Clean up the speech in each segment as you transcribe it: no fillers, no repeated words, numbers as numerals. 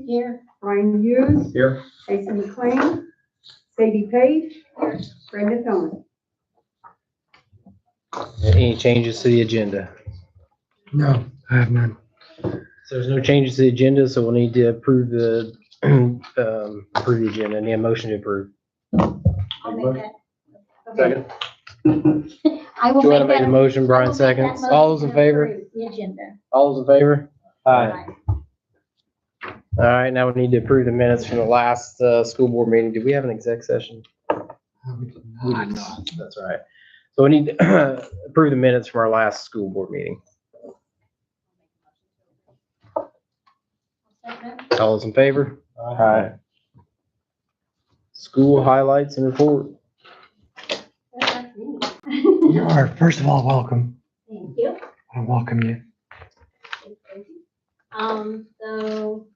Here. Brian Hughes. Here. Jason McLean. Sadie Page. Brenda Thorne. Any changes to the agenda? No, I have none. So there's no changes to the agenda, so we'll need to approve the, approve the agenda. Need a motion to approve. I'll make that. Second. I will Joanna make made that. a motion, I Brian will make that seconds. All those in motion to favor? approve The agenda. All those in favor? Aye. All right, now we need to approve the minutes from the last, school board meeting. Did we have an exec session? We did not. That's right. So we need to approve the minutes from our last school board meeting. All those in favor? Aye. School highlights and report. That's me. You are, first of all, welcome. Thank you. I welcome you. So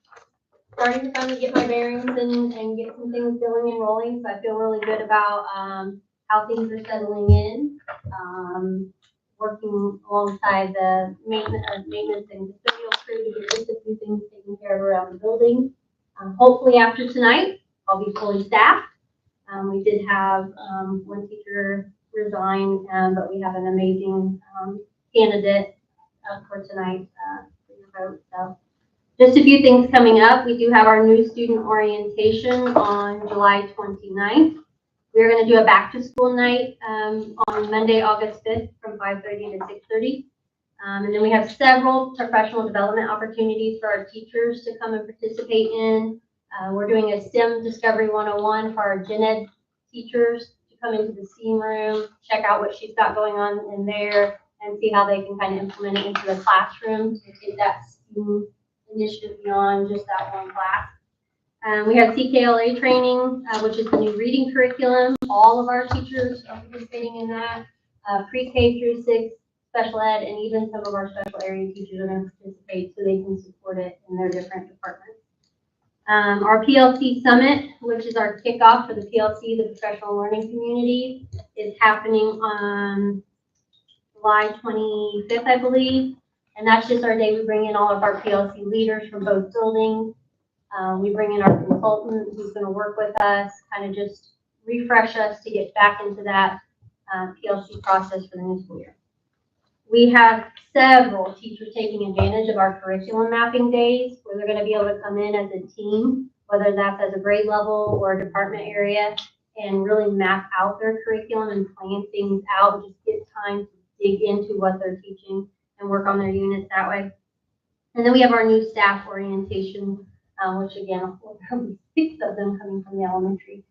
starting to finally get my bearings and get some things going and rolling. So I feel really good about, how things are settling in. Working alongside the maintenance and custodial crew to get just a few things taken care of around the building. Hopefully after tonight, I'll be fully staffed. We did have, one teacher resign, but we have an amazing, candidate, for tonight, for your vote. So just a few things coming up. We do have our new student orientation on July 29th. We're going to do a back to school night on Monday, August 5th from 5:30 to 6:30. And then we have several professional development opportunities for our teachers to come and participate in. We're doing a STEM Discovery 101 for our gen ed teachers to come into the STEAM room, check out what she's got going on in there, and see how they can kind of implement it into the classroom to take that STEAM initiative beyond just that one class. We have CKLA training, which is the new reading curriculum. All of our teachers are participating in that. Pre-K through 6, special ed, and even some of our special area teachers are going to participate so they can support it in their different departments. Our PLC Summit, which is our kickoff for the PLC, the Professional Learning Community, is happening on July 25th, I believe. And that's just our day we bring in all of our PLC leaders from both buildings. We bring in our consultant who's going to work with us, kind of just refresh us to get back into that PLC process for the new school year. We have several teachers taking advantage of our curriculum mapping days where they're going to be able to come in as a team, whether that's as a grade level or a department area, and really map out their curriculum and plan things out, just get time to dig into what they're teaching and work on their units that way. And then we have our new staff orientation, which again, will be 6 of them coming from the elementary.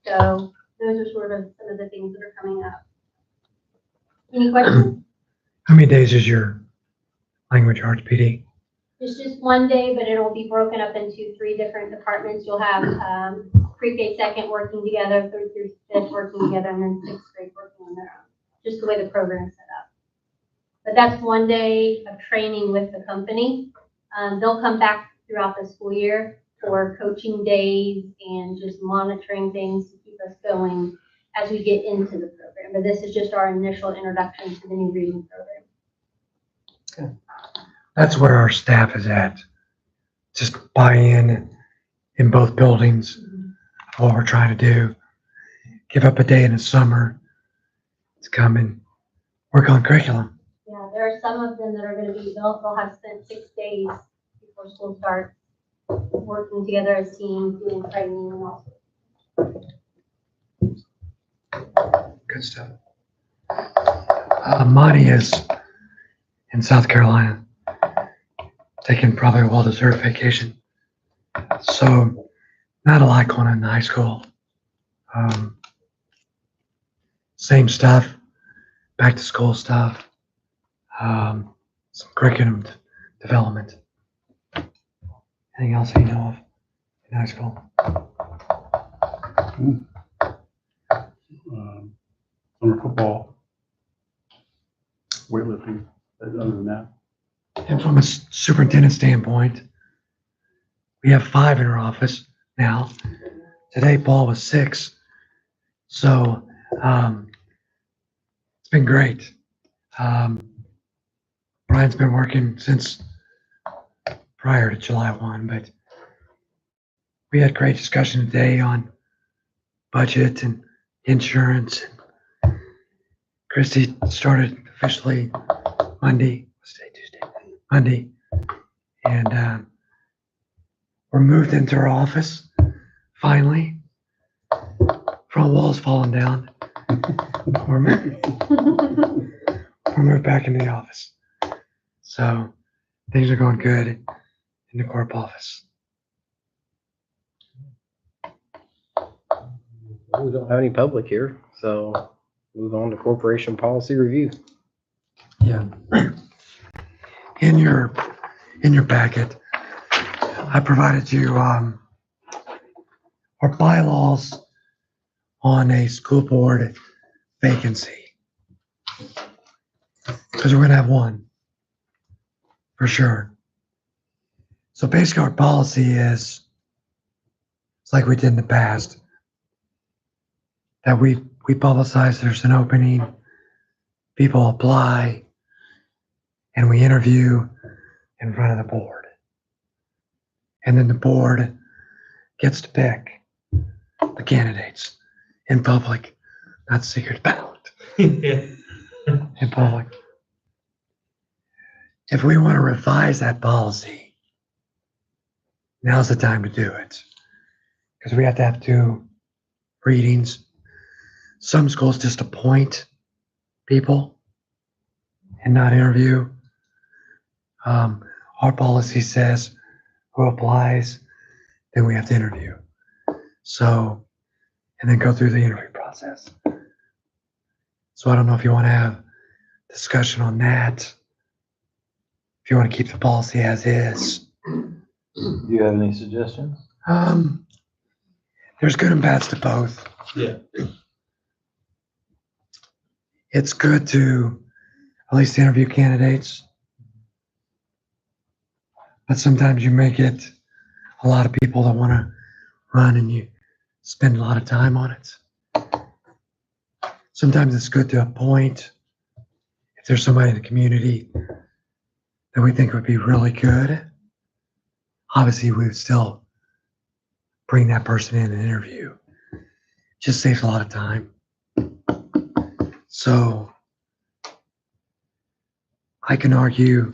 So those are sort of some of the things that are coming up. Any questions? How many days is your language arts PD? It's just one day, but it'll be broken up into 3 different departments. You'll have pre-K second working together, 3rd through 5th working together, and then 6th grade working on their own. Just the way the program's set up. But that's one day of training with the company. They'll come back throughout the school year for coaching days and just monitoring things to keep us going as we get into the program. But this is just our initial introduction to the new reading program. Okay. That's where our staff is at. Just buy in both buildings of what we're trying to do. Give up a day in the summer to come and work on curriculum. Yeah, there are some of them that are going to be, they'll have spent 6 days before school starts working together as teams, doing training and all. Good stuff. Monty is in South Carolina, taking probably a well-deserved vacation. So not a lot going on in high school. Same stuff, back to school stuff, some curriculum development. Anything else you know of in high school? Summer football, weightlifting, other than that. And from a superintendent standpoint, we have 5 in our office now. Today, Paul was 6. So it's been great. Brian's been working since prior to July 1, but we had great discussion today on budget and insurance. Christy started officially Monday, what's today, Tuesday? Monday. And we're moved into our office, finally. Front wall's falling down. We're moved back into the office. So things are going good in the corp office. We don't have any public here, so move on to corporation policy review. Yeah. In your packet, I provided you our bylaws on a school board vacancy. Because we're gonna have one, for sure. So basically our policy is, it's like we did in the past, that we publicize there's an opening, people apply, and we interview in front of the board. And then the board gets to pick the candidates in public, not secret ballot. In public. If we want to revise that policy, now's the time to do it. Because we have to have 2 readings. Some schools just appoint people and not interview. Our policy says who applies, then we have to interview. So, and then go through the interview process. So I don't know if you want to have discussion on that. If you want to keep the policy as is. Do you have any suggestions? There's good and bads to both. Yeah. It's good to at least interview candidates. But sometimes you may get a lot of people that want to run and you spend a lot of time on it. Sometimes it's good to appoint if there's somebody in the community that we think would be really good. Obviously, we would still bring that person in and interview. Just saves a lot of time. So I can argue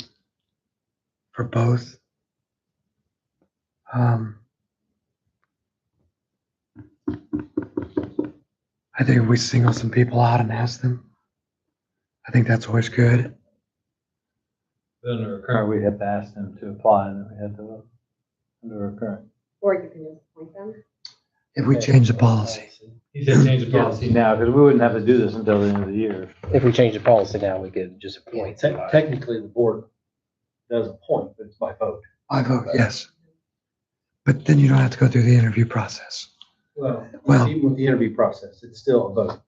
for both. I think if we single some people out and ask them, I think that's always good. Under our current, we have to ask them to apply and then we have to vote under our current. Or you can just appoint them. If we change the policy. He said change the Policy now, because we wouldn't have to do this until the end of the year. If we change the policy now, we could just appoint somebody. Technically, the board does appoint, but it's by vote. I vote yes. But then you don't have to go through the interview process. Well, Well- even with the interview process, it's still a vote.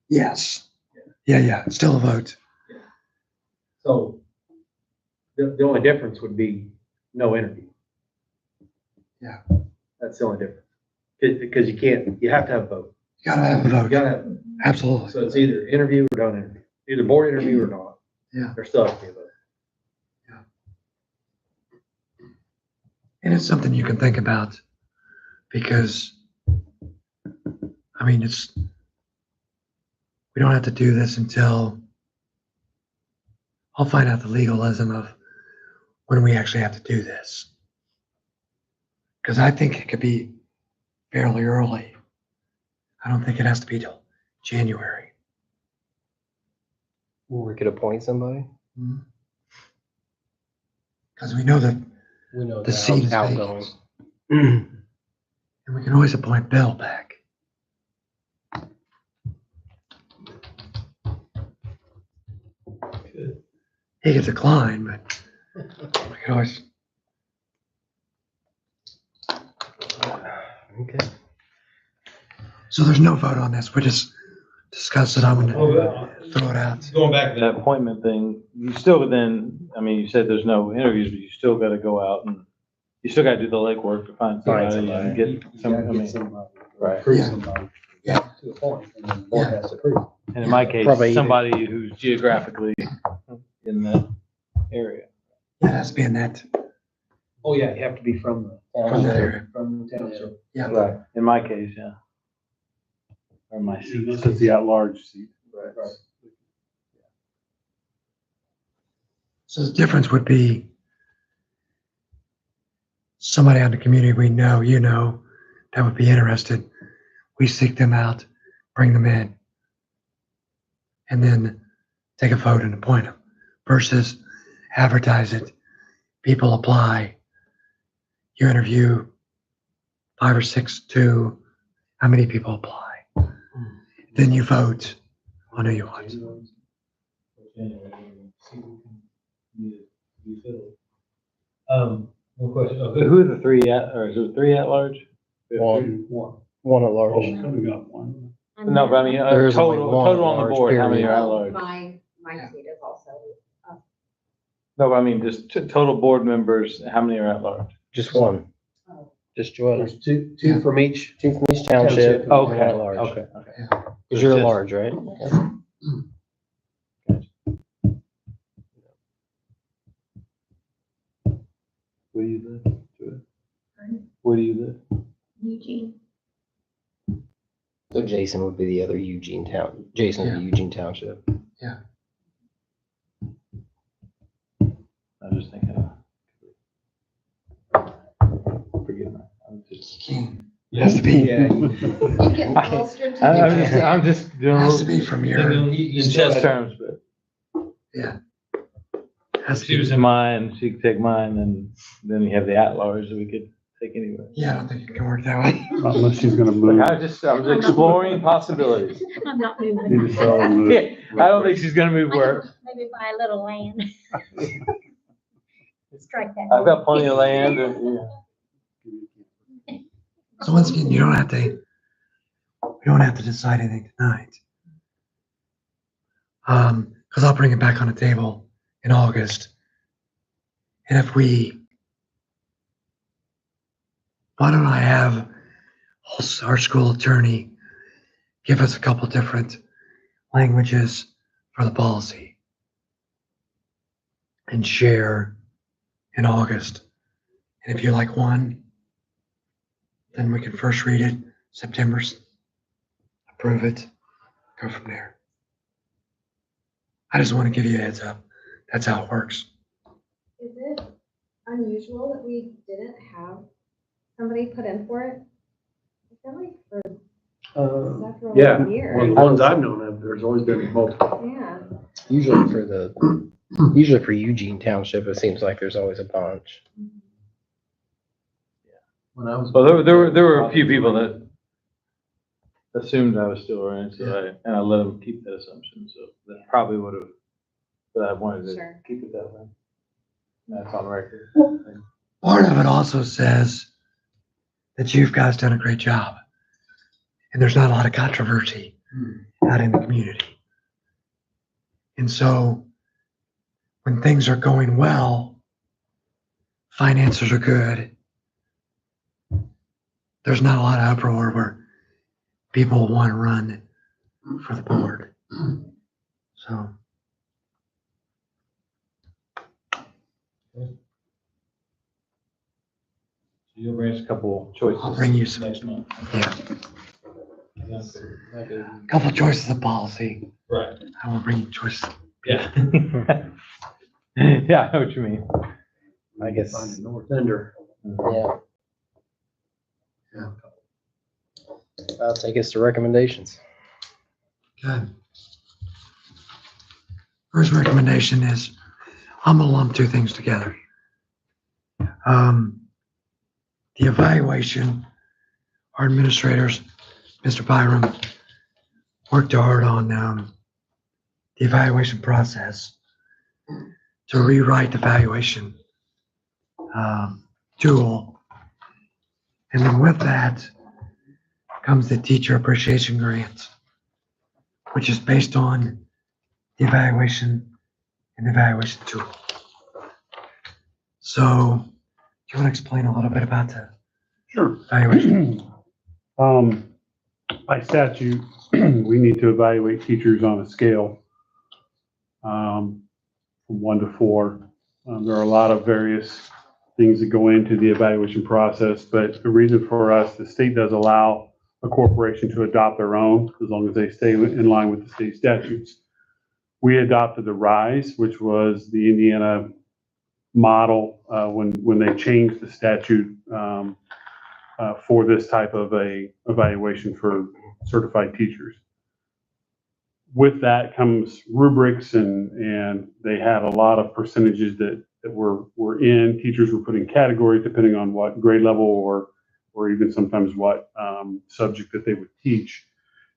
Yes. Yeah, it's still a vote. So the only difference would be no interview. Yeah. That's the only difference. Because you have to have a vote. You gotta have a You vote. gotta have, Absolutely. so it's either interview or don't interview. Either board interview or not. Yeah. There still has to be a vote. And it's something you can think about because, I mean, we don't have to do this until I'll find out the legalism of when we actually have to do this. Because I think it could be fairly early. I don't think it has to be till January. We could appoint somebody. Because we know that, We know The seat is outgoing. and we can always appoint Bill back. He could decline, but we can always. Okay. So there's no vote on this. We just discuss it. I'm gonna throw it out. Going back to that appointment thing, you still then, I mean, you said there's no interviews, but you still gotta go out and, you still gotta do the legwork to find somebody and get some, I mean, right. Approve Yeah. somebody. Yeah. To a point, and then the board has to approve. And in my case, Probably- somebody who's geographically in that area. It has to be in that Oh, yeah, you have to be from the, from that area. from the township. Yeah. Right, in my case, yeah. Or my seat. This is the at-large seat. Right. So the difference would be somebody out in the community we know, you know, that would be interested. We seek them out, bring them in, and then take a vote and appoint them versus advertise it. People apply, you interview 5 or 6 to how many people apply. Then you vote on who you want. One question. Okay, who are the three or is there 3 at large? One. One. One at Oh, large. we got one. No, but I mean, There is only total, one total on at-large the board, how many period. are at large? My seat is also, No, but I mean, just total board members, how many are at large? Just one. Just Joella. There's two from each. Two from each township. and one Okay, at large. okay. Because you're at large, right? Where do you live? Joy? Where do you live? Eugene. So Jason would be the other Eugene town. Jason would be Eugene Township. I'm just thinking. Forgive me. I'm just. It has to be, Yeah. you get a little strategic. I'm just it doing a has to little be from your, in chess terms, but has to she was be, in mine, she could take mine, and then you have the at-large that we could take anyway. yeah, I don't think it can work that way. Unless she's gonna move. Like, I'm exploring possibilities. I'm not Need moving. to sell and move. Yeah, I don't think she's gonna move where, Maybe buy a little land. Strike that. I've got plenty of land and, yeah. So once again, we don't have to decide anything tonight. Cause I'll bring it back on the table in August. And why don't I have our school attorney give us a couple different languages for the policy and share in August. And if you like one, then we can first read it, September's, approve it, go from there. I just want to give you a heads up. That's how it works. Is it unusual that we didn't have somebody put in for it? I feel like for several Yeah, well, the years. ones I've known of, there's always been multiple. Yeah. Usually for Eugene Township, it seems like there's always a bunch. When I was. Well, there were a few people that assumed I was still around, and I let them keep that assumption, so that probably would have, but I wanted to Sure. keep it that way. That's on record. Part of it also says that you guys done a great job. And there's not a lot of controversy out in the community. And so when things are going well, finances are good. There's not a lot of uproar where people want to run for the board. So. You'll bring us a couple choices. I'll bring you some. Next month. Yeah, a couple choices of policy. Right. I will bring you choices. Yeah. Yeah, I know what you mean. I guess. Find a North Ender. Yeah. Yeah. I'll take us to recommendations. Good. First recommendation is, I'm gonna lump 2 things together. The evaluation, our administrators, Mr. Byram, worked hard on the evaluation process to rewrite the evaluation tool. And then with that comes the teacher appreciation grant, which is based on the evaluation and evaluation tool. So, do you want to explain a little bit about the Sure. evaluation? By statute, we need to evaluate teachers on a scale from 1 to 4. There are a lot of various things that go into the evaluation process. But the reason for us, the state does allow a corporation to adopt their own as long as they stay in line with the state statutes. We adopted the RISE, which was the Indiana model when they changed the statute for this type of a evaluation for certified teachers. With that comes rubrics, and they had a lot of percentages that were in. Teachers were put in categories depending on what grade level or even sometimes what subject that they would teach.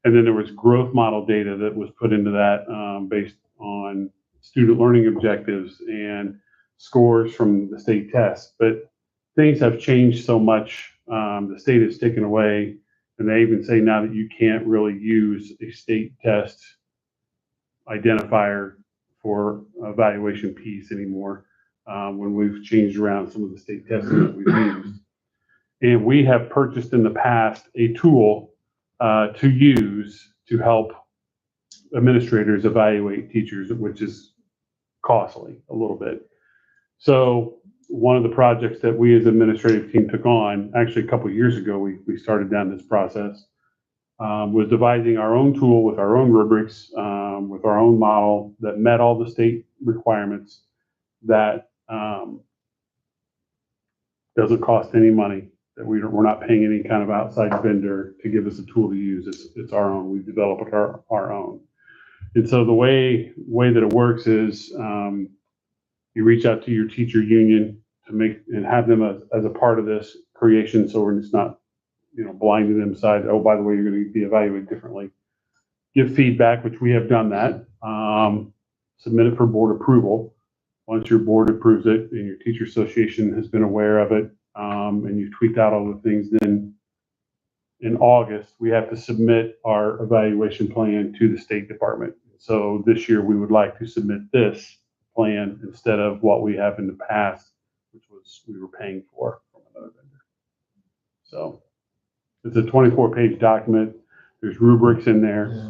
And then there was growth model data that was put into that based on student learning objectives and scores from the state tests. But things have changed so much. The state has taken away, and they even say now that you can't really use a state test identifier for evaluation piece anymore when we've changed around some of the state testing that we've used. And we have purchased in the past a tool to use to help administrators evaluate teachers, which is costly a little bit. So one of the projects that we as administrative team took on, actually a couple of years ago, we started down this process, was devising our own tool with our own rubrics, with our own model that met all the state requirements, that doesn't cost any money, that we're not paying any kind of outside vendor to give us a tool to use. It's our own. We've developed our own. And so the way that it works is you reach out to your teacher union to make and have them as a part of this creation, so we're just not blinding them side, oh, by the way, you're going to be evaluated differently. Give feedback, which we have done that. Submit it for board approval. Once your board approves it and your teacher association has been aware of it, and you've tweaked out all the things, then in August, we have to submit our evaluation plan to the State Department. So this year, we would like to submit this plan instead of what we have in the past, which was we were paying for from another vendor. So it's a 24-page document. There's rubrics in there.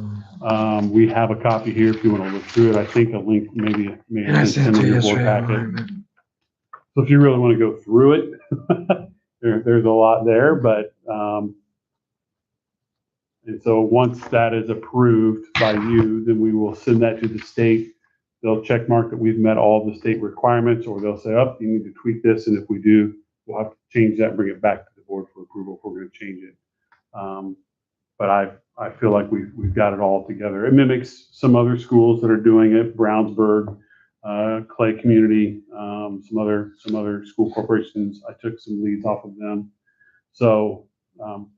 We have a copy here if you want to look through it. I think a link maybe And I sent it in your board yesterday. packet. So if you really want to go through it, there's a lot there, but and so once that is approved by you, then we will send that to the state. They'll check mark that we've met all the state requirements, or they'll say, oh, you need to tweak this. And if we do, we'll have to change that and bring it back to the board for approval if we're going to change it. But I feel like we've got it all together. It mimics some other schools that are doing it, Brownsburg, Clay Community, some other school corporations. I took some leads off of them. So,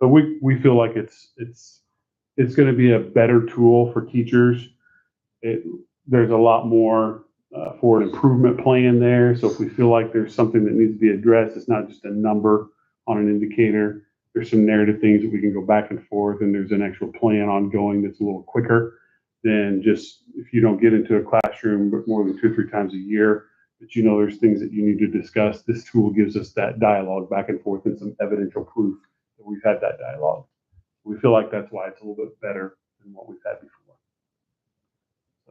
but we feel like it's going to be a better tool for teachers. There's a lot more for an improvement plan there. So if we feel like there's something that needs to be addressed, it's not just a number on an indicator. There's some narrative things that we can go back and forth, and there's an actual plan ongoing that's a little quicker than just if you don't get into a classroom but more than 2 or 3 times a year, but there's things that you need to discuss. This tool gives us that dialogue back and forth and some evidential proof that we've had that dialogue. We feel like that's why it's a little bit better than what we've had before.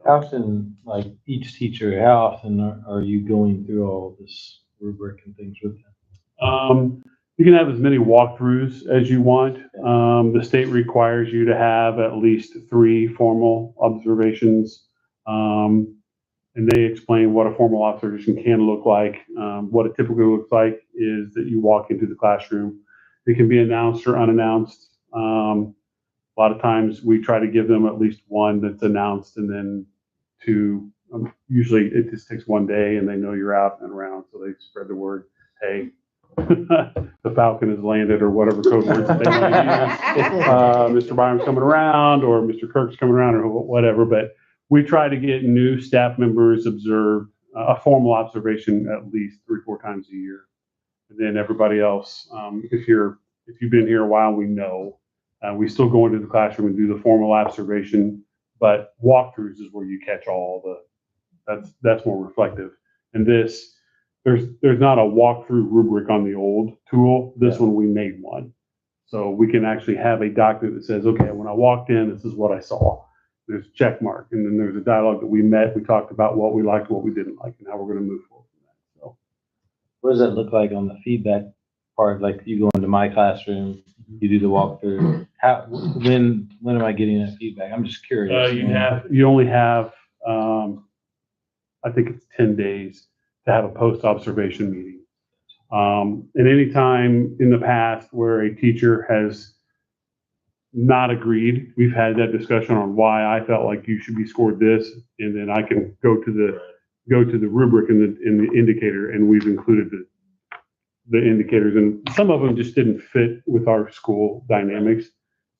How often, like each teacher, how often are you going through all this rubric and things with them? You can have as many walkthroughs as you want. The state requires you to have at least 3 formal observations. And they explain what a formal observation can look like. What it typically looks like is that you walk into the classroom. It can be announced or unannounced. A lot of times we try to give them at least 1 that's announced, and then 2. Usually it just takes 1 day and they know you're out and around. So they spread the word, hey, the Falcon has landed, or whatever code words that they want to use. Mr. Byram's coming around, or Mr. Kirk's coming around, or whatever. But we try to get new staff members observed a formal observation at least 3 or 4 times a year. And then everybody else, if you've been here a while, we know we still go into the classroom and do the formal observation, but walkthroughs is where you catch all that's more reflective. And this, there's not a walkthrough rubric on the old tool. This one, we made one. So we can actually have a document that says, okay, when I walked in, this is what I saw. There's a check mark. And then there's a dialogue that we met. We talked about what we liked, what we didn't like, and how we're going to move forward from that. So What does that look like on the feedback part? Like you go into my classroom, you do the walkthrough. When am I getting that feedback? I'm just curious. You only have, I think it's 10 days to have a post-observation meeting. And any time in the past where a teacher has not agreed, we've had that discussion on why I felt like you should be scored this, and then I can go to the rubric and the indicator, and we've included the indicators, and some of them just didn't fit with our school dynamics.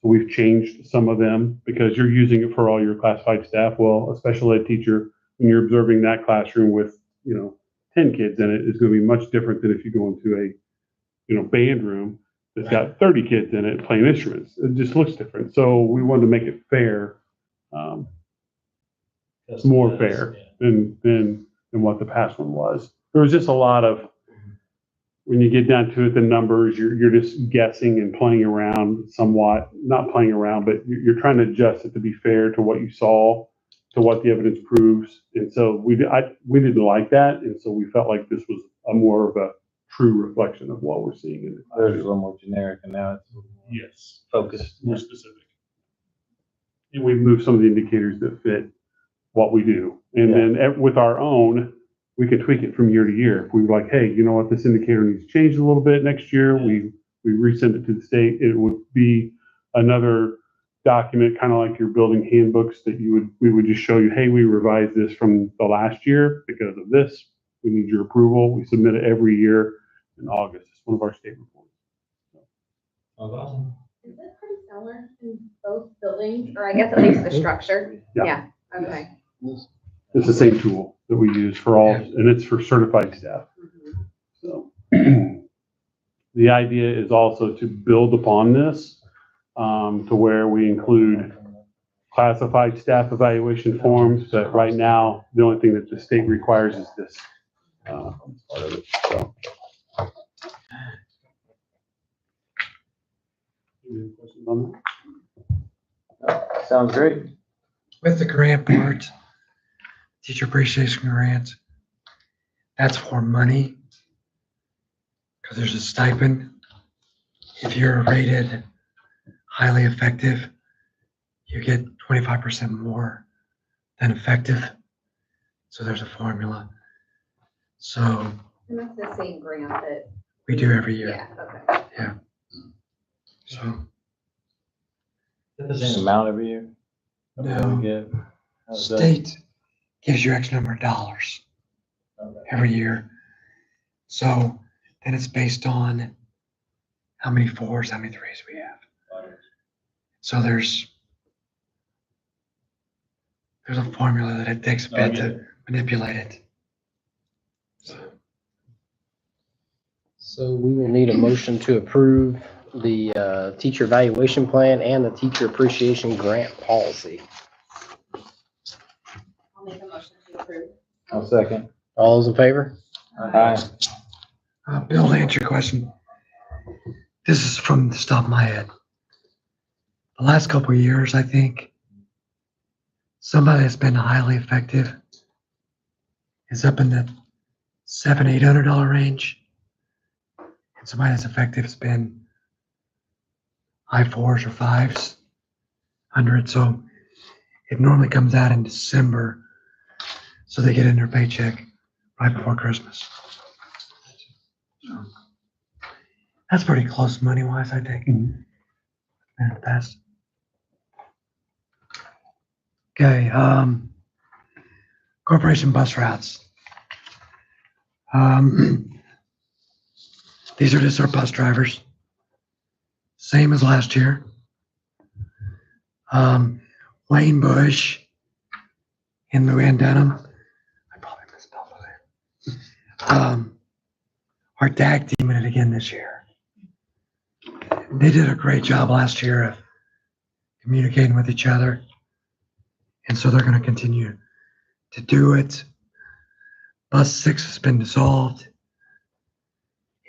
So we've changed some of them because you're using it for all your classified staff. Well, a special ed teacher, when you're observing that classroom with, 10 kids in it, is going to be much different than if you go into a, band room that's got 30 kids in it playing instruments. It just looks different. So we wanted to make it fair, more fair than what the past one was. There was just a lot of, when you get down to it, the numbers, you're just guessing and playing around somewhat, not playing around, but you're trying to adjust it to be fair to what you saw, to what the evidence proves. And so we didn't like that. And so we felt like this was a more of a true reflection of what we're seeing in the class. There's a little more generic, and now it's Yes. focused. More specific. And we've moved some of the indicators that fit what we do. And then with our own, we can tweak it from year to year. If we were like, hey, you know what, this indicator needs to change a little bit next year, we resend it to the state. It would be another document, kind of like your building handbooks, that we would just show you, hey, we revised this from the last year because of this. We need your approval. We submit it every year in August. It's one of our state reports. Is it pretty similar in both buildings, or I guess at least the structure? Yeah. Okay. It's the same tool that we use for all, and it's for certified staff. So the idea is also to build upon this, to where we include classified staff evaluation forms, but right now, the only thing that the state requires is this. Part of it, so. Any questions on that? Sounds great. With the grant part, teacher appreciation grant, that's for money, because there's a stipend. If you're rated highly effective, you get 25% more than effective. So there's a formula. So And that's the same grant that, we do every year. yeah, okay. So The same amount every year? No. We get? How's that? state gives you X number of dollars every year. So then it's based on how many fours, how many threes we have. So there's a formula that it takes a bit to manipulate it. So we will need a motion to approve the teacher evaluation plan and the teacher appreciation grant policy. I'll make a motion to approve. I'll second. All those in favor? Aye. Bill, to answer your question, this is from the top of my head. The last couple of years, I think somebody that's been highly effective is up in the $700-800 range. And somebody that's effective has been high fours or fives, 100. So it normally comes out in December. So they get in their paycheck right before Christmas. So that's pretty close money wise, I think. In the past. Okay, corporation bus routes. These are just our bus drivers. Same as last year. Wayne Bush and Luann Denham. I probably misspelled it. Are tag teaming it again this year. They did a great job last year of communicating with each other. And so they're going to continue to do it. Bus 6 has been dissolved.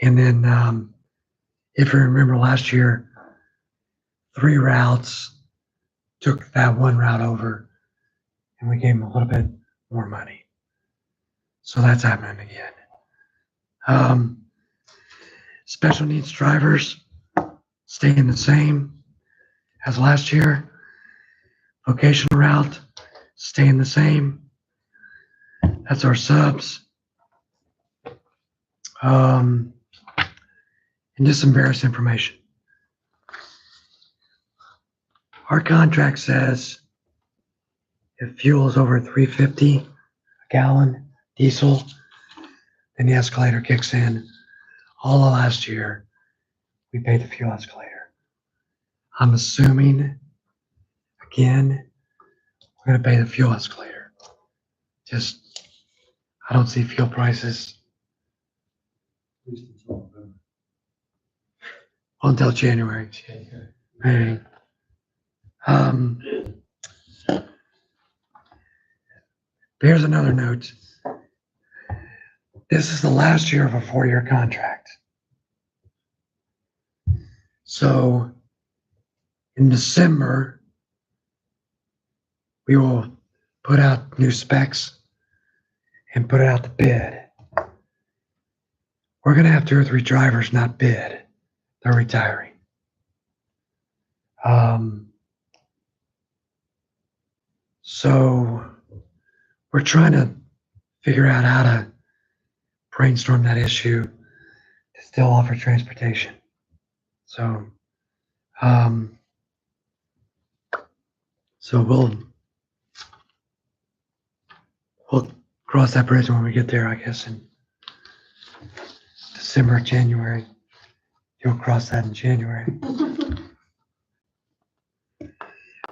And then, if you remember last year, 3 routes took that 1 route over, and we gave them a little bit more money. So that's happening again. Special needs drivers staying the same as last year. Vocational route staying the same. That's our subs. And just some various information. Our contract says if fuel is over $3.50 a gallon diesel, then the escalator kicks in. All of last year, we paid the fuel escalator. I'm assuming, again, we're going to pay the fuel escalator. Just, I don't see fuel prices until January. Maybe. Here's another note. This is the last year of a 4-year contract. So in December, we will put out new specs and put it out to bid. We're going to have 2 or 3 drivers not bid. They're retiring. So we're trying to figure out how to brainstorm that issue to still offer transportation. So, we'll cross that bridge when we get there, I guess, in December, January. You'll cross that in January.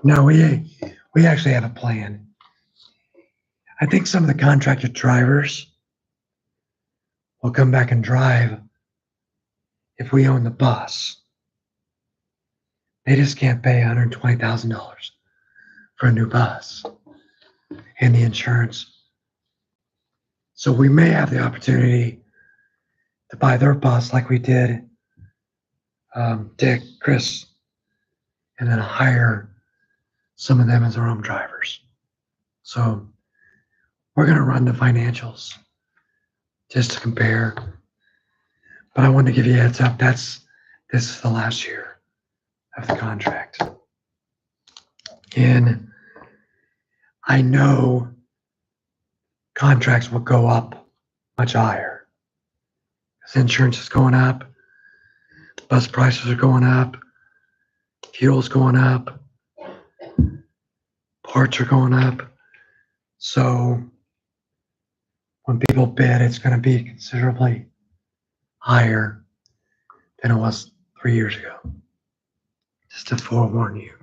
No, we actually have a plan. I think some of the contracted drivers will come back and drive if we own the bus. They just can't pay $120,000 for a new bus and the insurance. So we may have the opportunity to buy their bus like we did Dick, Chris, and then hire some of them as our own drivers. So we're going to run the financials just to compare. But I wanted to give you a heads up. This is the last year of the contract. And I know contracts will go up much higher. Because insurance is going up, bus prices are going up, fuel's going up, parts are going up. So when people bid, it's going to be considerably higher than it was 3 years ago. Just to forewarn you.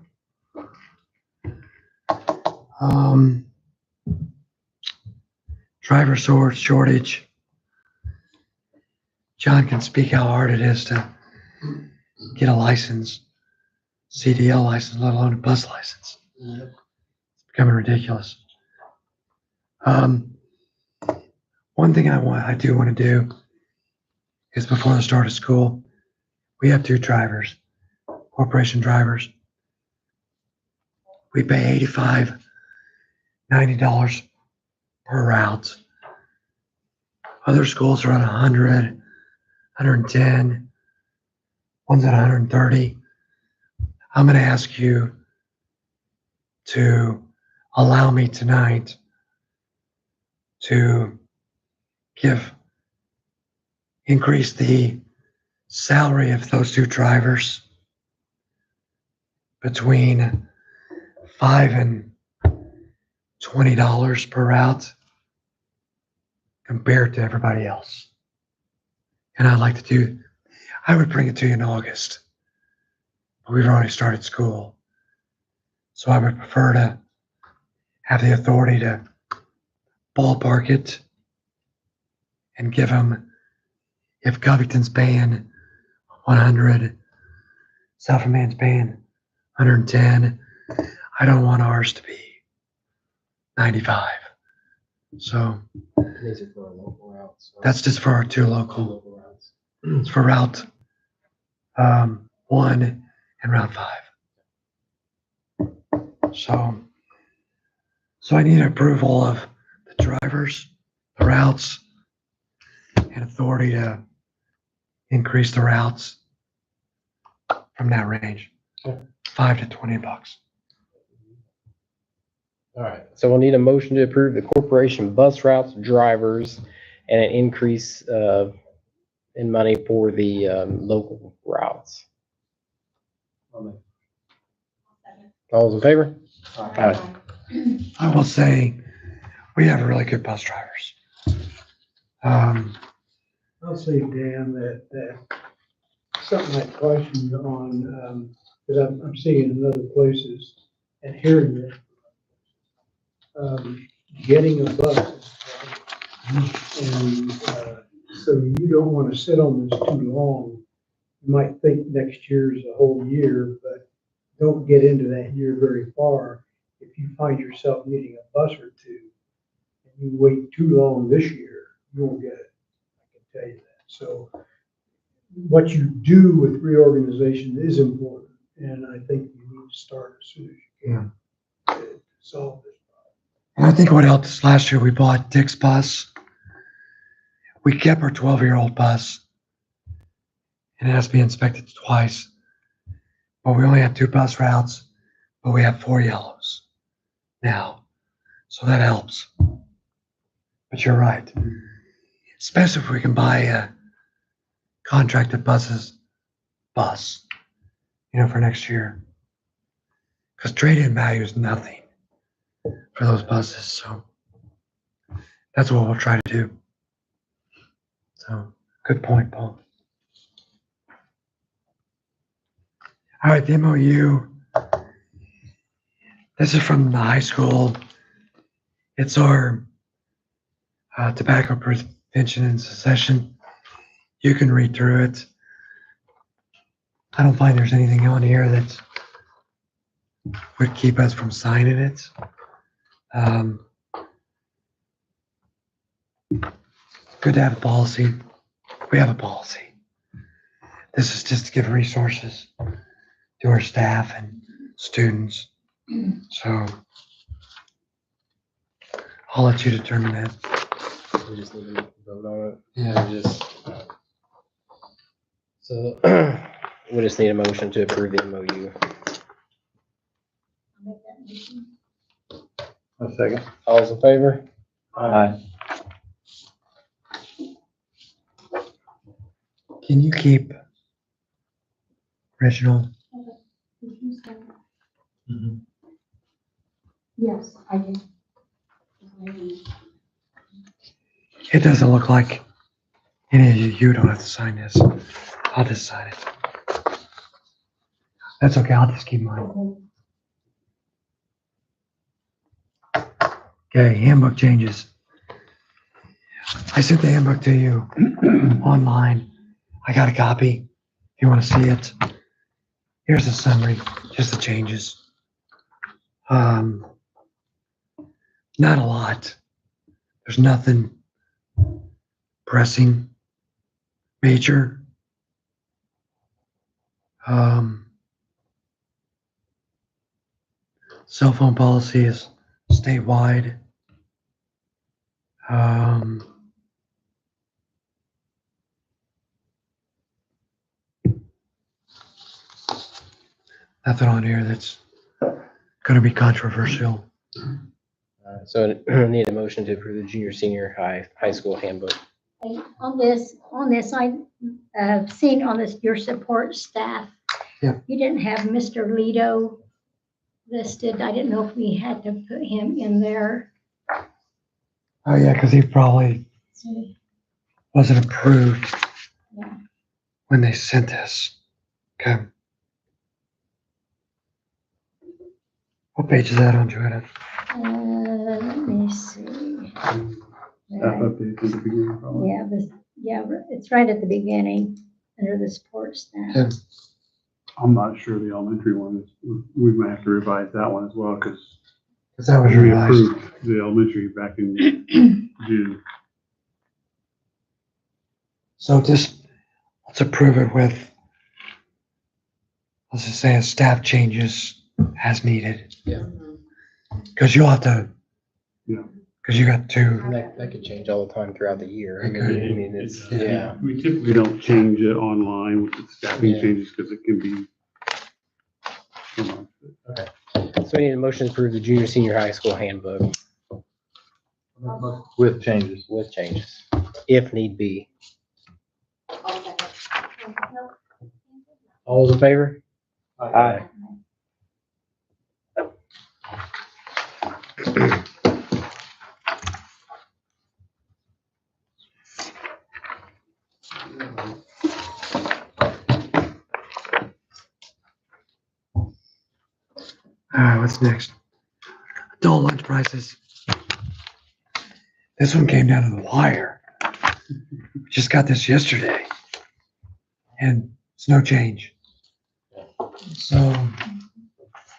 Driver shortage. John can speak how hard it is to get a license, CDL license, let alone a bus license. It's becoming ridiculous. One thing I do want to do is before the start of school, we have 2 drivers, corporation drivers. We pay $85, $90 per route. Other schools are at 100, 110, one's at 130. I'm going to ask you to allow me tonight to increase the salary of those 2 drivers between $5 and $20 per route compared to everybody else. And I would bring it to you in August, but we've already started school. So I would prefer to have the authority to ballpark it and give them, if Covington's paying 100, Southern's paying 110, I don't want ours to be 95. So These are for our local routes. that's just for our 2 local. routes. It's for Route 1 and Route 5. So I need approval of the drivers, the routes, and authority to increase the routes from that range, $5 to $20. All right, so we'll need a motion to approve the corporation bus routes, drivers, and an increase in money for the local routes. All those in favor? I will say, we have really good bus drivers. I'll say, Dan, that something like question on, because I'm seeing in other places and hearing it, getting a bus. And so you don't want to sit on this too long. You might think next year's a whole year, but don't get into that year very far. If you find yourself needing a bus or two, and you wait too long this year, you won't get it. I can tell you that. So what you do with reorganization is important, and I think you need to start as soon as you can to solve this problem. And I think what helped us last year, we bought Dick's bus. We kept our 12-year-old bus, and it has to be inspected twice. But we only have 2 bus routes, but we have 4 yellows now. So that helps. But you're right. Especially if we can buy a contracted bus, for next year. Because trade-in value is nothing for those buses. So that's what we'll try to do. So good point, Paul. All right, the MOU. This is from the high school. It's our tobacco prevention and cessation. You can read through it. I don't find there's anything on here that would keep us from signing it. Good to have a policy. We have a policy. This is just to give resources to our staff and students. So I'll let you determine that. We just need to vote on it. Yeah. So we just need a motion to approve the MOU. I'll make that motion. A second. All those in favor? Aye. Can you keep original? Did you say? Mhm. Yes, I did. It doesn't look like any of you don't have to sign this. I'll just sign it. That's okay, I'll just keep mine. Okay, handbook changes. I sent the handbook to you online. I got a copy if you want to see it. Here's the summary, just the changes. Not a lot. There's nothing pressing, major. Cell phone policy is statewide. Nothing on here that's going to be controversial. So I need a motion to approve the junior, senior high school handbook. Okay, on this, I've seen on this, your support staff. Yeah. You didn't have Mr. Lido listed. I didn't know if we had to put him in there. Oh yeah, because he probably wasn't approved Yeah. when they sent this. Okay. What page is that on, Joanna? Let me see. Staff update at the beginning, probably. Yeah, it's right at the beginning, under the support staff. Yeah. I'm not sure the elementary one is, we might have to revise that one as well, because Because that was we revised. approved the elementary back in June. So just, let's approve it with, let's just say, staff changes as needed. Yeah. Because you'll have to. Yeah. Because you got two. And that could change all the time throughout the year. I It could. mean, it's, yeah. We typically don't change it online with the staffing Yeah. changes because it can be. So we need a motion to approve the junior, senior high school handbook With changes. with changes, if need be. I'll second. Nope. All those in favor? Aye. All right, what's next? Adult lunch prices. This one came down to the wire. Just got this yesterday. And it's no change. So,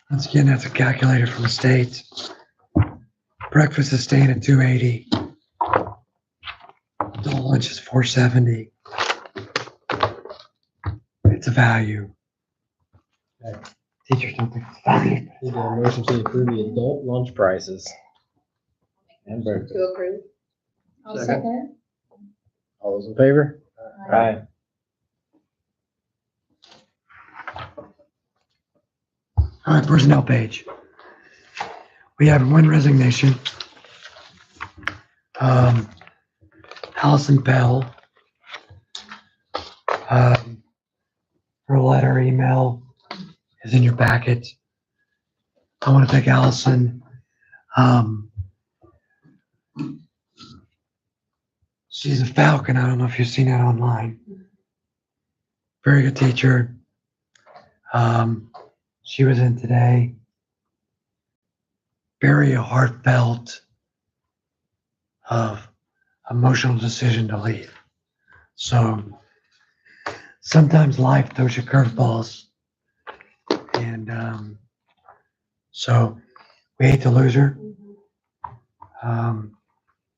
once again, that's a calculator from the state. Breakfast is staying at $2.80. Adult lunch is $4.70. It's a value. Teachers don't think it's value. Need a motion to approve the adult lunch prices. And breakfast. To approve. I'll second. All those in favor? Aye. All right, personnel page. We have one resignation. Allison Bell. Her letter, email is in your packet. I want to thank Allison. She's a Falcon. I don't know if you've seen that online. Very good teacher. She was in today. Very heartfelt of emotional decision to leave. So sometimes life throws you curveballs. And so we hate to lose her.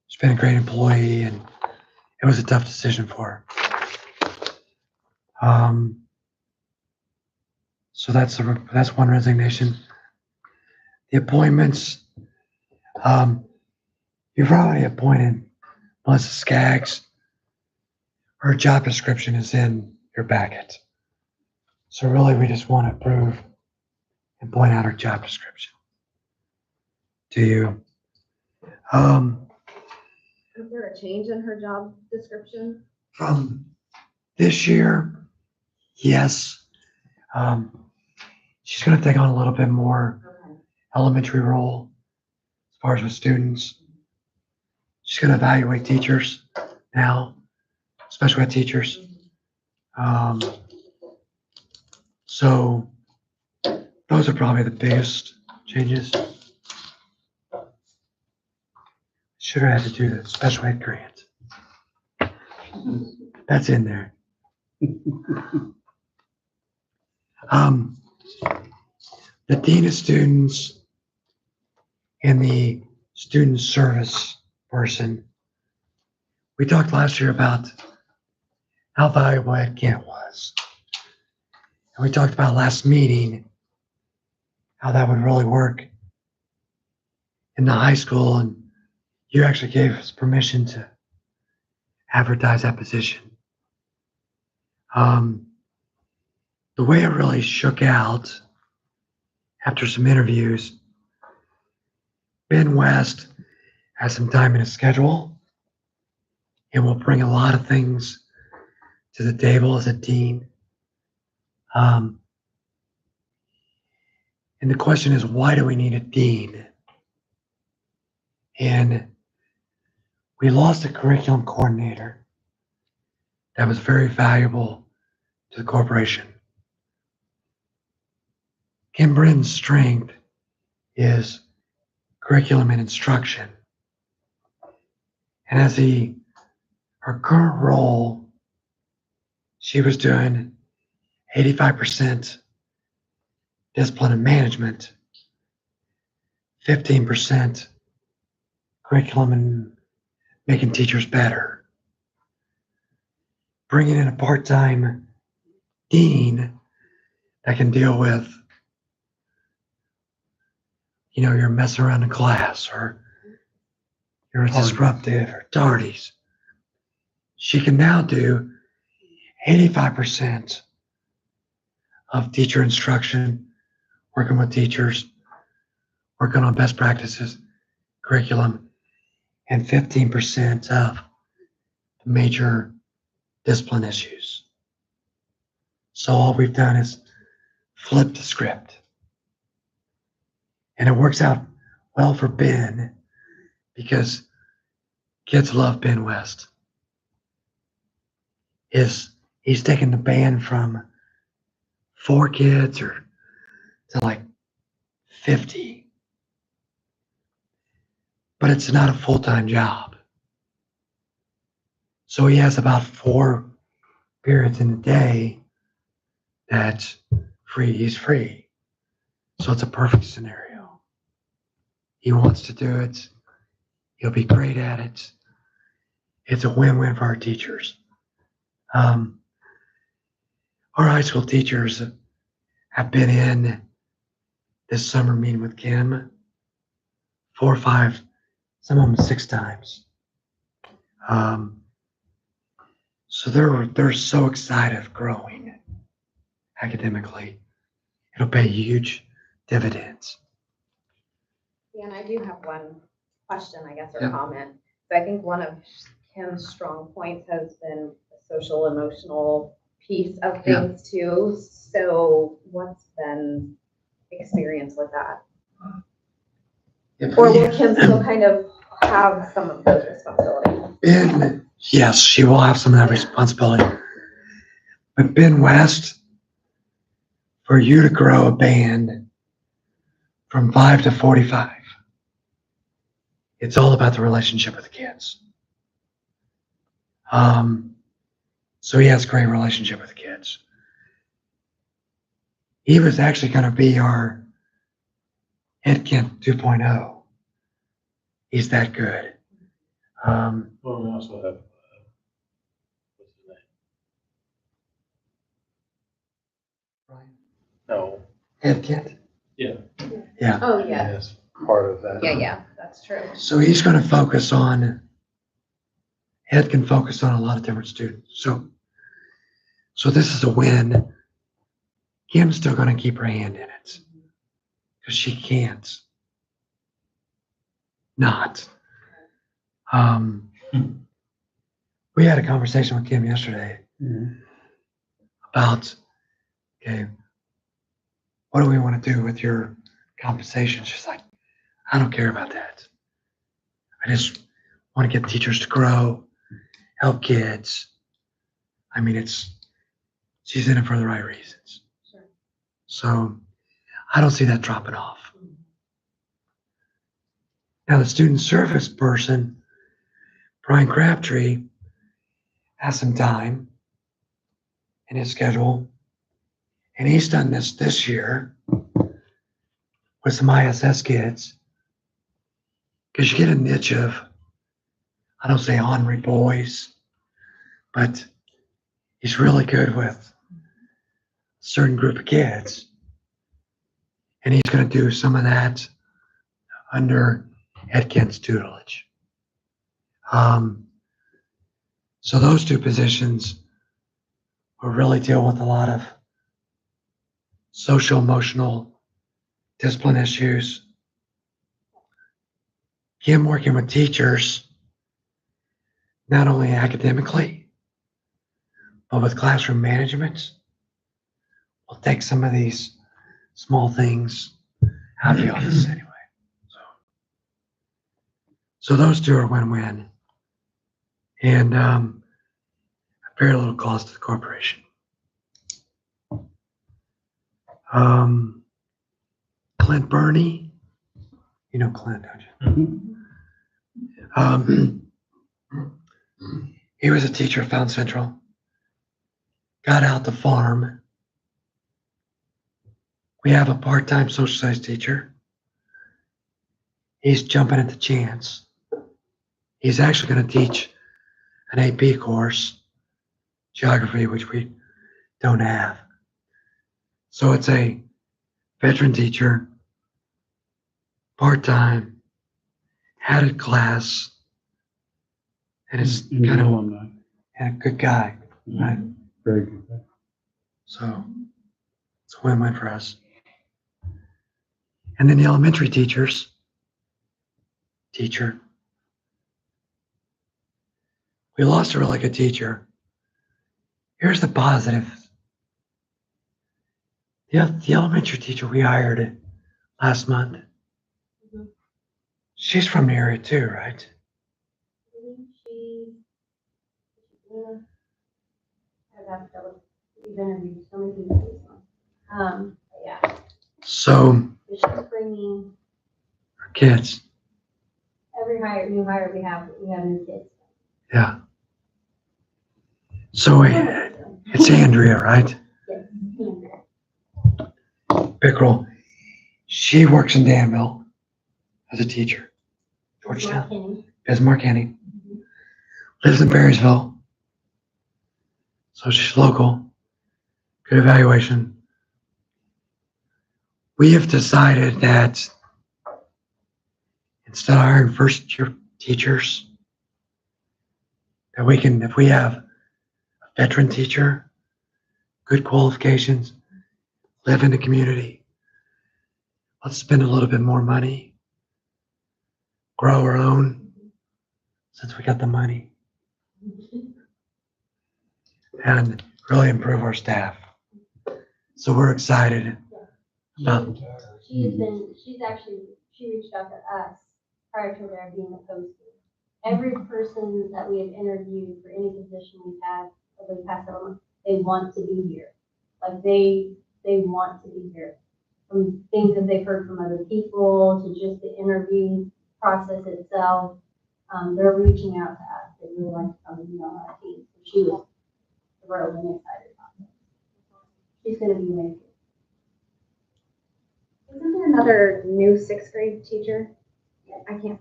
She's been a great employee and it was a tough decision for her. So that's one resignation. The appointments, you've already appointed Melissa Skaggs. Her job description is in your packet. So really, we just want to approve and point out her job description to you. Is there a change in her job description? From this year, yes. She's going to take on a little bit more Okay. elementary role as far as with students. She's going to evaluate teachers now, special ed teachers. So those are probably the biggest changes. Should have had to do the special ed grant. That's in there. The dean of students and the student service person. We talked last year about how valuable Ed Kent was. And we talked about last meeting how that would really work in the high school, and you actually gave us permission to advertise that position. The way it really shook out after some interviews, Ben West has some time in his schedule and will bring a lot of things to the table as a dean. And the question is, why do we need a dean? And we lost a curriculum coordinator that was very valuable to the corporation. Kim Britton's strength is curriculum and instruction. And as her current role, she was doing 85% discipline and management, 15% curriculum and making teachers better. Bringing in a part-time dean that can deal with, you're messing around in class or you're disruptive or tardies. She can now do 85% of teacher instruction, working with teachers, working on best practices, curriculum, and 15% of the major discipline issues. So all we've done is flip the script. And it works out well for Ben because kids love Ben West. He's taken the band from 4 kids or to like 50. But it's not a full-time job. So he has about 4 periods in a day that's free. He's free. So it's a perfect scenario. He wants to do it. He'll be great at it. It's a win-win for our teachers. Our high school teachers have been in this summer meeting with Kim 4 or 5, some of them 6 times. So they're so excited of growing academically. It'll pay huge dividends. Yeah, and I do have one question, I guess, or Yeah. comment. So I think one of Kim's strong points has been the social emotional piece of Yeah. things too. So what's been experience with that? Or will Kim still kind of have some of those responsibilities? Ben, yes, she will have some of that responsibility. But Ben West, for you to grow a band from 5 to 45, it's all about the relationship with the kids. So he has a great relationship with the kids. He was actually going to be our head Kent 2.0. He's that good. Well, we also have, what's his name? No. Head Kent? Yeah. Yeah. Oh, yeah. Yes, part of that. Yeah, that's true. So he's going to focus on, Ed can focus on a lot of different students. So this is a win. Kim's still going to keep her hand in it because she can't not. We had a conversation with Kim yesterday about, okay, what do we want to do with your compensation? She's like, I don't care about that. I just want to get teachers to grow, help kids. I mean, she's in it for the right reasons. Sure. So I don't see that dropping off. Now the student service person, Brian Crabtree, has some time in his schedule, and he's done this year with some ISS kids, because you get a niche of, I don't say ornery boys, but he's really good with a certain group of kids, and he's going to do some of that under Ed Kent's tutelage. So those 2 positions will really deal with a lot of social, emotional, discipline issues. Him working with teachers, not only academically, but with classroom management, will take some of these small things out of the office anyway. So those 2 are win-win. And very little cost to the corporation. Clint Burney, you know Clint, don't you? He was a teacher at Fountain Central, got out the farm. We have a part-time social studies teacher. He's jumping at the chance. He's actually going to teach an AP course, geography, which we don't have. So it's a veteran teacher, part-time, added class, And it's And kind of alumni. a good guy, right? Very good. So it's a win-win for us. And then the elementary teacher. We lost a really good teacher. Here's the positive. The elementary teacher we hired last month. Mhm. She's from the area too, right? Yeah. We've interviewed so many people this month. Yeah, So but she's bringing our kids, every new hire we have new kids. yeah. So it's Andrea, right? Yes, Andrea. Pickerel. She works in Danville as a teacher. Georgetown. McKinney. Bismarck County. Lives in Perrysville. So she's local. Good evaluation. We have decided that instead of hiring first year teachers, that we can, if we have a veteran teacher, good qualifications, live in the community, let's spend a little bit more money, grow our own, since we got the money, and really improve our staff. So we're excited about. She reached out to us prior to there being a posting. Every person that we have interviewed for any position we've had over the past several months, they want to be here. Like they want to be here. From things that they've heard from other people to just the interview process itself, they're reaching out to us. They really like to come and be on our team. So she was thrilled and excited about it. She's going to be amazing. Isn't there another new sixth grade teacher? I can't.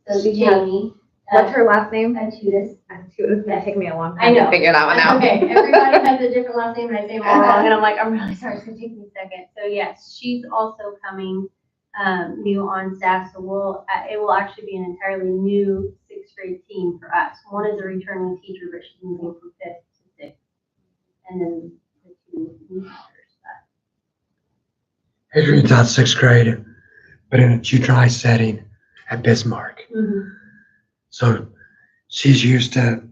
So She Jamie. What's her last name? Tutis. It's gonna take me a long I time know. to figure that one That's out. okay. Everybody has a different last name and I say them all wrong and I'm like, I'm really sorry. It's going to take me a second. So yes, she's also coming new on staff. So it will actually be an entirely new sixth grade team for us. One is a returning teacher, but she's moving from fifth to sixth. And then the two new teachers. Adrian taught sixth grade, but in a junior high setting at Bismarck. Mm-hmm. So she's used to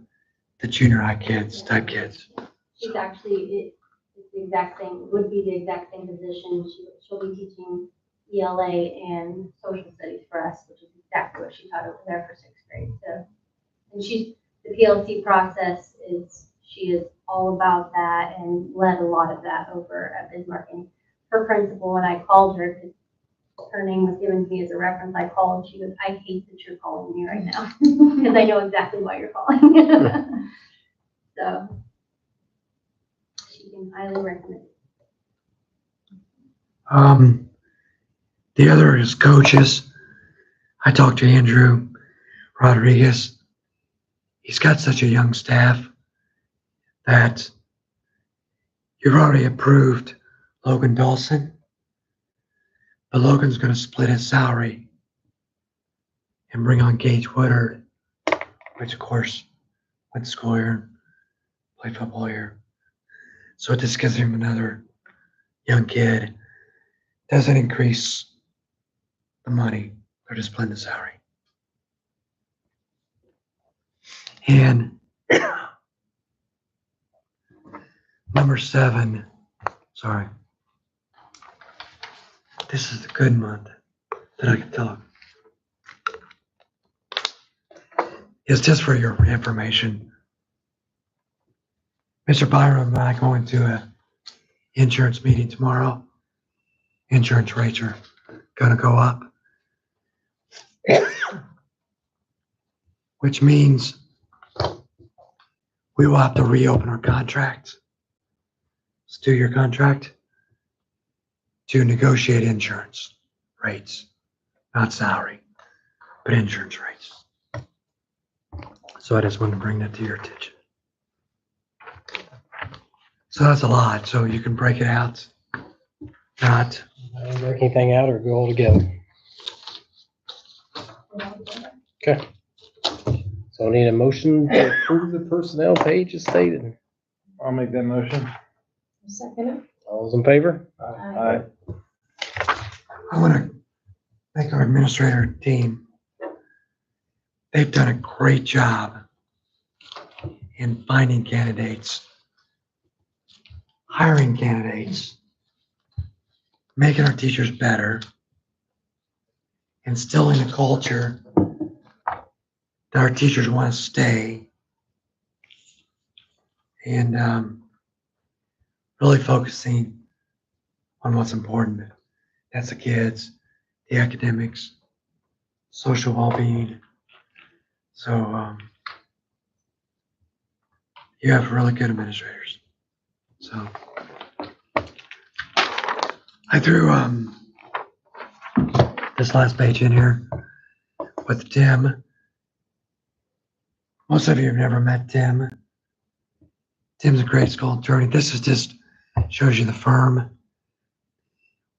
the junior high type kids. She's actually, it's the exact same, would be the exact same position. She'll be teaching ELA and social studies for us, which is exactly what she taught over there for sixth grade. So, and the PLC process she is all about that and led a lot of that over at Bismarck. And her principal, when I called her, because her name was given to me as a reference, I called, she goes, I hate that you're calling me right now, because I know exactly why you're calling. So, she can highly recommend it. The other is coaches. I talked to Andrew Rodriguez. He's got such a young staff that you've already approved Logan Dawson, but Logan's going to split his salary and bring on Gage Woodard, which of course went to school here, played football here. So it just gives him another young kid. Doesn't increase the money, they're just splitting the salary. And number 7, sorry. This is the good month that I can talk. It's just for your information. Mr. Byram and I going to a insurance meeting tomorrow. Insurance rates are gonna go up. Which means we will have to reopen our contract. Let's do your contract to negotiate insurance rates, not salary, but insurance rates. So I just wanted to bring that to your attention. So that's a lot, so you can break it out, not. Work anything out or go all together? Okay. So I need a motion to approve the personnel page as stated. I'll make that motion. Second. All those in favor? Aye. I want to thank our administrator team. They've done a great job in finding candidates, hiring candidates, making our teachers better, instilling a culture that our teachers want to stay, and really focusing on what's important. That's the kids, the academics, social well-being. So you have really good administrators. So I threw this last page in here with Tim. Most of you have never met Tim. Tim's a grade school attorney. This is just shows you the firm.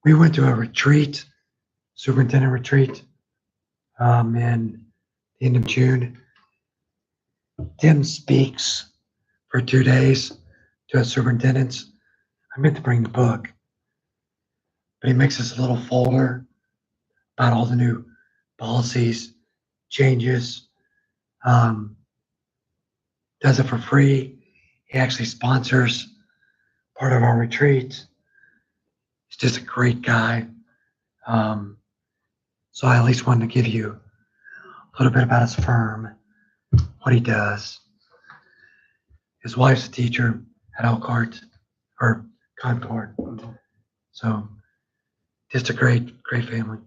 We went to a retreat, superintendent retreat, in the end of June. Tim speaks for 2 days to us superintendents. I meant to bring the book, but he makes us a little folder about all the new policies, changes. Does it for free. He actually sponsors part of our retreat. He's just a great guy. So I at least wanted to give you a little bit about his firm, what he does. His wife's a teacher at Elkhart or Concord. So just a great family.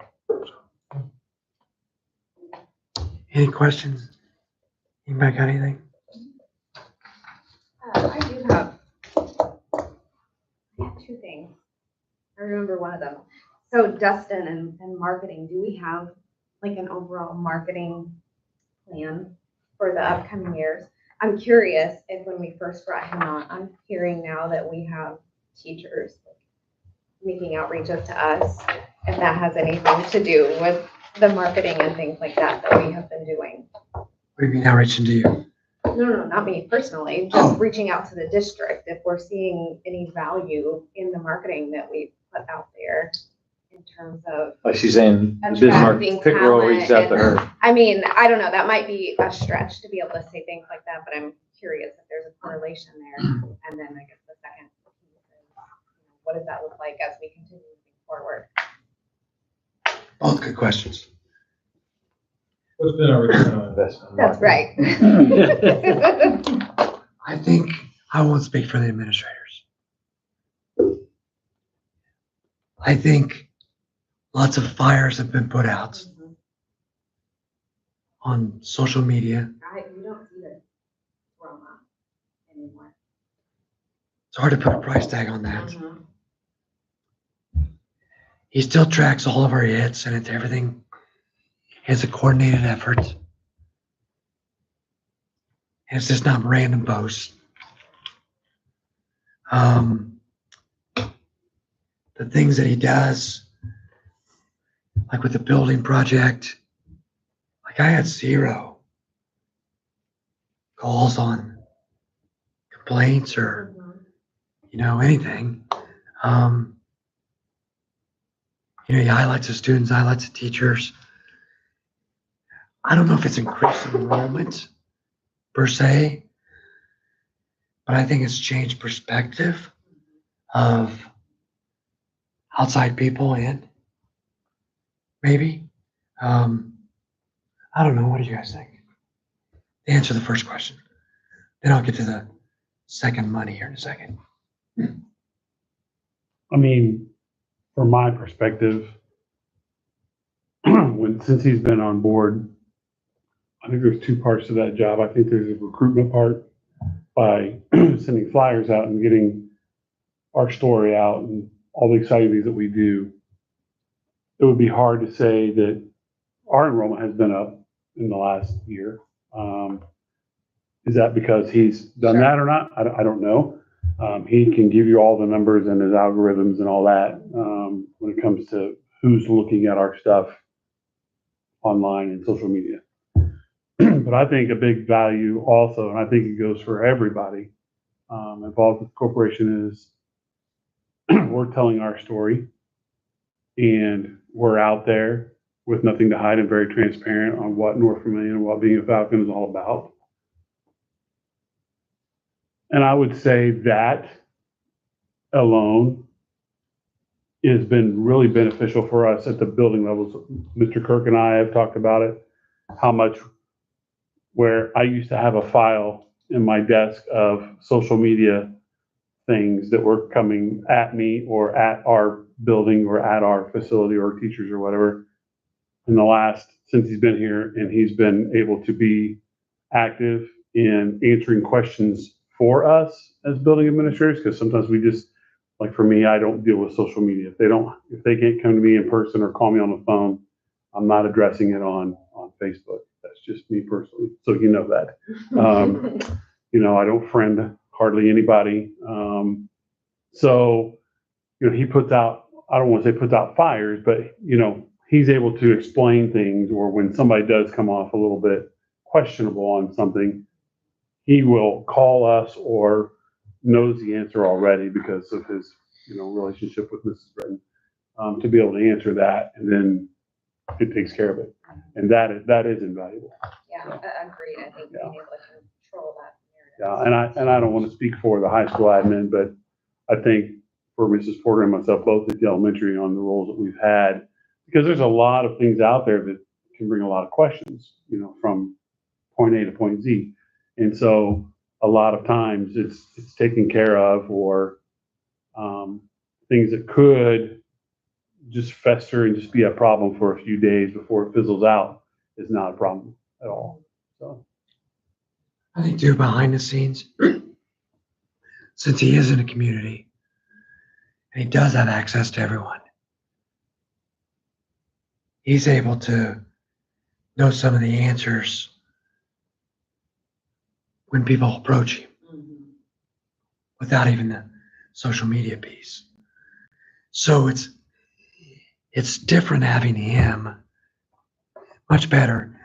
Any questions? Anybody got anything? I do have two things. I remember one of them. So Dustin and marketing, do we have like an overall marketing plan for the upcoming years? I'm curious if when we first brought him on, I'm hearing now that we have teachers making outreaches to us, if that has anything to do with the marketing and things like that we have been doing. What do you mean outreaching to you? No, not me personally, just reaching out to the district if we're seeing any value in the marketing that we put out there in terms of. Like she's saying, the Bismarck attracting Pickerel talent reached out to and- her. I mean, I don't know, that might be a stretch to be able to say things like that, but I'm curious if there's a correlation there. And then I guess the second piece is, what does that look like as we continue moving forward? Both good questions. What's been our return on investment? That's right. I think I won't speak for the administrators. I think lots of fires have been put out on social media. We don't see the drama anymore. It's hard to put a price tag on that. He still tracks all of our hits and it's everything. It's a coordinated effort. And it's just not random posts. The things that he does, like with the building project, like I had 0 calls on complaints or, anything. He highlights the students, highlights the teachers. I don't know if it's increasing enrollment per se, but I think it's changed perspective of outside people in, maybe. I don't know. What do you guys think? Answer the first question. Then I'll get to the second money here in a second. I mean, from my perspective, since he's been on board, I think there's 2 parts to that job. I think there's a recruitment part by sending flyers out and getting our story out and all the exciting things that we do. It would be hard to say that our enrollment has been up in the last year. Is that because he's done that or not? I don't know. He can give you all the numbers and his algorithms and all that when it comes to who's looking at our stuff online and social media. But I think a big value also, and I think it goes for everybody involved with the corporation, is we're telling our story and we're out there with nothing to hide and very transparent on what North Vermillion and what being a Falcon is all about. And I would say that alone has been really beneficial for us at the building levels. Mr. Kirk and I have talked about it, how much where I used to have a file in my desk of social media things that were coming at me or at our building or at our facility or teachers or whatever. In the last, since he's been here, and he's been able to be active in answering questions for us as building administrators, because sometimes we just, like for me, I don't deal with social media. If they can't come to me in person or call me on the phone, I'm not addressing it on Facebook. That's just me personally. So you know that. I don't friend hardly anybody. So he puts out, I don't want to say puts out fires, but he's able to explain things, or when somebody does come off a little bit questionable on something, he will call us or knows the answer already because of his, relationship with Mrs. Britton, to be able to answer that, and then it takes care of it. And that is invaluable. Yeah, agreed. I think being able to control that Yeah, narrative. and I don't want to speak for the high school admin, but I think for Mrs. Porter and myself, both at the elementary, on the roles that we've had, because there's a lot of things out there that can bring a lot of questions, from point A to point Z. And so a lot of times it's taken care of, or things that could just fester and just be a problem for a few days before it fizzles out is not a problem at all. So I think too, behind the scenes, since he is in a community and he does have access to everyone, he's able to know some of the answers when people approach him without even the social media piece. So it's different having him, much better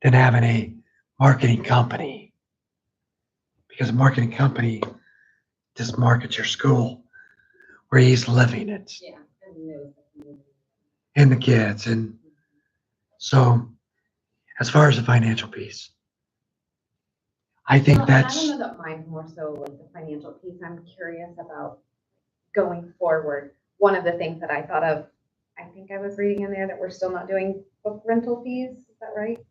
than having a marketing company, because a marketing company just markets your school where he's living it. Yeah. And the kids. And so as far as the financial piece, I think Well, and that's, I don't know that mine's more so like the financial piece. I'm curious about going forward. One of the things that I thought of, I think I was reading in there that we're still not doing book rental fees. Is that right?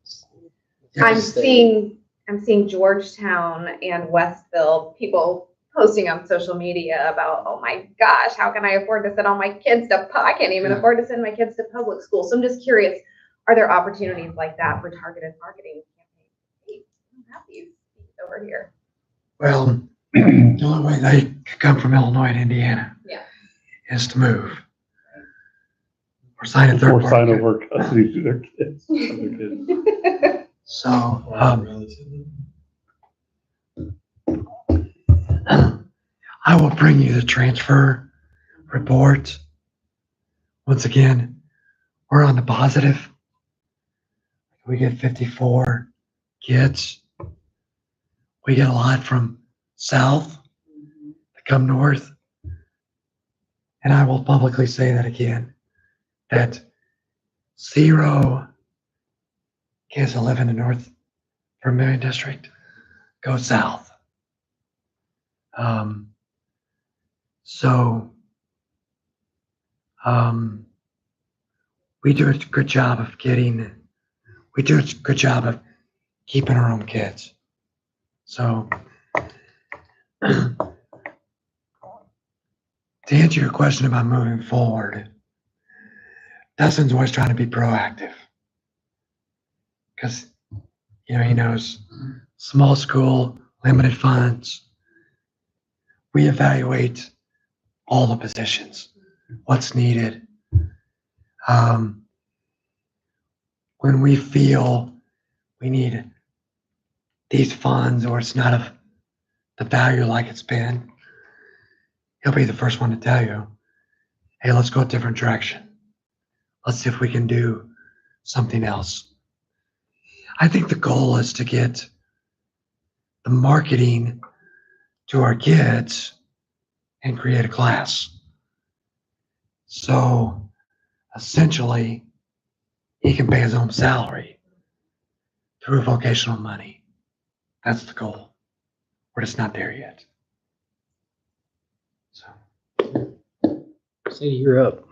I'm seeing Georgetown and Westville people posting on social media about, oh my gosh, how can I afford to send all my kids to, I can't even afford to send my kids to public school. So I'm just curious, are there opportunities like that for targeted marketing campaigns? Hey, I have these over here. well, the only way they could come from Illinois to Indiana is to move. Or sign a third or sign party. over custody to their kids. So, I will bring you the transfer report. Once again, we're on the positive. We get 54 kids. We get a lot from south to come north. And I will publicly say that again, that 0 kids that live in the North Vermillion District go south. We do a good job of keeping our own kids. So to answer your question about moving forward, Dustin's always trying to be proactive because, he knows small school, limited funds. We evaluate all the positions, what's needed. When we feel we need these funds or it's not of the value like it's been, he'll be the first one to tell you, hey, let's go a different direction. Let's see if we can do something else. I think the goal is to get the marketing to our kids and create a class. So essentially, he can pay his own salary through vocational money. That's the goal. We're just not there yet. So Sadie, you're up.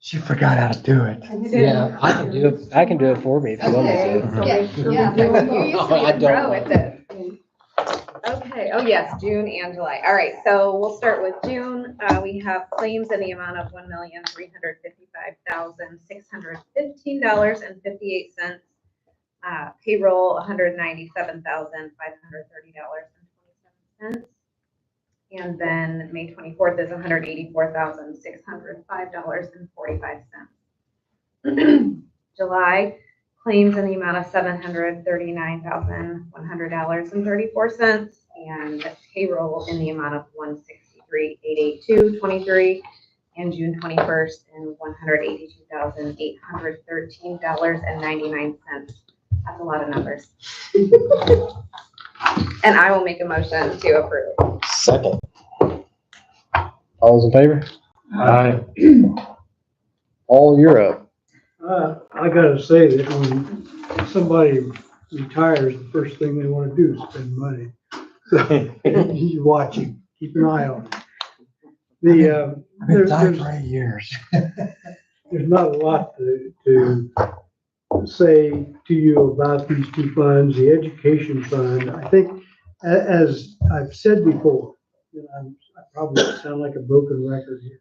she forgot how to do it. Yeah, I can do it. I can do it for me if you want me Okay, to. yeah, you used to I be a don't pro at this. Okay, oh yes, June and July. All right, so we'll start with June. We have claims in the amount of $1,355,615.58. Payroll, $197,530.27. And then May 24th is $184,605.45. July, claims in the amount of $739,100.34, and payroll in the amount of $163,882.23, and June 21st in $182,813.99. That's a lot of numbers. And I will make a motion to approve. Second. All those in favor? Aye. All, you're up. I gotta say that when somebody retires, the first thing they wanna do is spend money. So he's watching, keep an eye on it. I've been tied for 8 years. There's not a lot to say to you about these two funds. The education fund, I think, as I've said before, and I probably sound like a broken record here,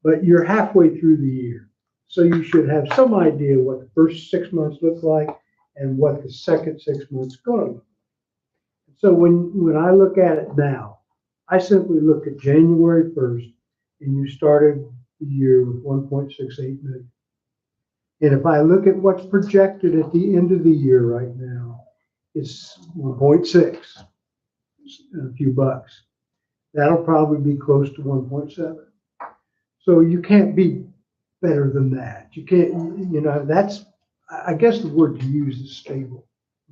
but you're halfway through the year. So you should have some idea what the first 6 months look like and what the second 6 months going to look like. So when I look at it now, I simply look at January 1st and you started the year with 1.68 million. And if I look at what's projected at the end of the year right now, it's 1.6, a few bucks. That'll probably be close to 1.7. So you can't be better than that. You can't, that's, I guess the word to use is stable,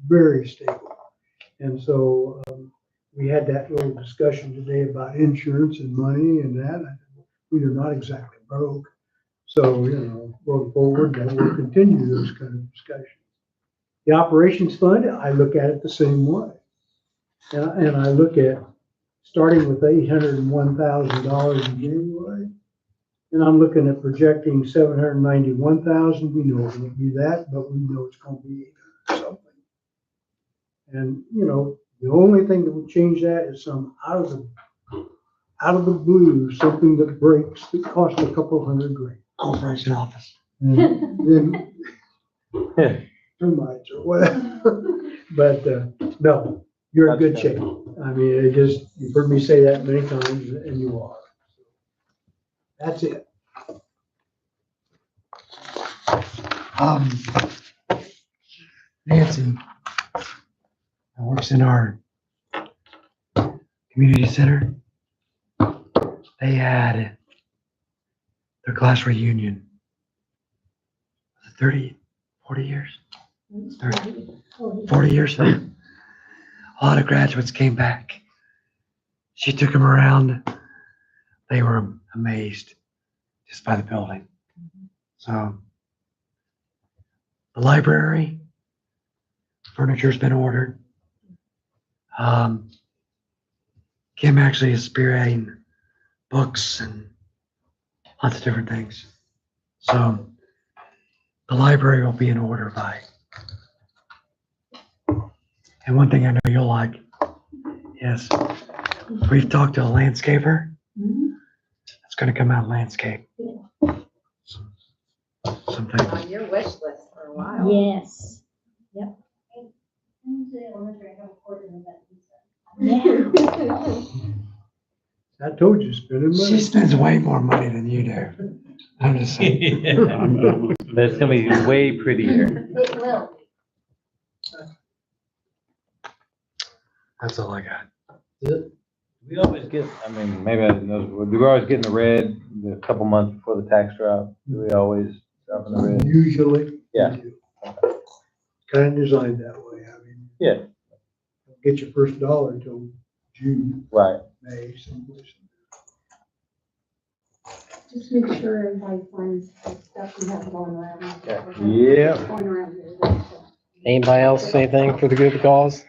very stable. And so we had that little discussion today about insurance and money and that. We are not exactly broke. So, going forward, that will continue those kind of discussions. The operations fund, I look at it the same way. And I look at starting with $801,000 in January. And I'm looking at projecting 791,000. We know it won't be that, but we know it's going to be something. And, the only thing that would change that is some out of the blue, something that breaks, that costs a couple $100,000. Operation office. Then termites or whatever. But no, you're in good shape. I mean, you've heard me say that many times, and you are. That's it. Nancy, that works in our community center. They had their class reunion. 30, 40 years? 30, 40 years. A lot of graduates came back. She took them around. They were amazed just by the building. So the library, furniture's been ordered. Kim actually is spearheading books and lots of different things. So the library will be in order by. And one thing I know you'll like is we've talked to a landscaper. It's going to come out landscape. Something. On your wish list for a while. Yes. Yep. Yeah. I told you, spending money. She spends way more money than you do. I'm just saying. But it's gonna be way prettier. It will. That's all I got. We always get, I mean, maybe I didn't know, we're always getting the red a couple months before the tax drop. Do we always dropping the red. Usually. Yeah. Kind of designed that way. I mean. Yeah. Don't get your first dollar until June, Right. May, someplace. Just make sure everybody finds the stuff we have going around. Yeah. Going around here. Anybody else, anything for the good of the cause?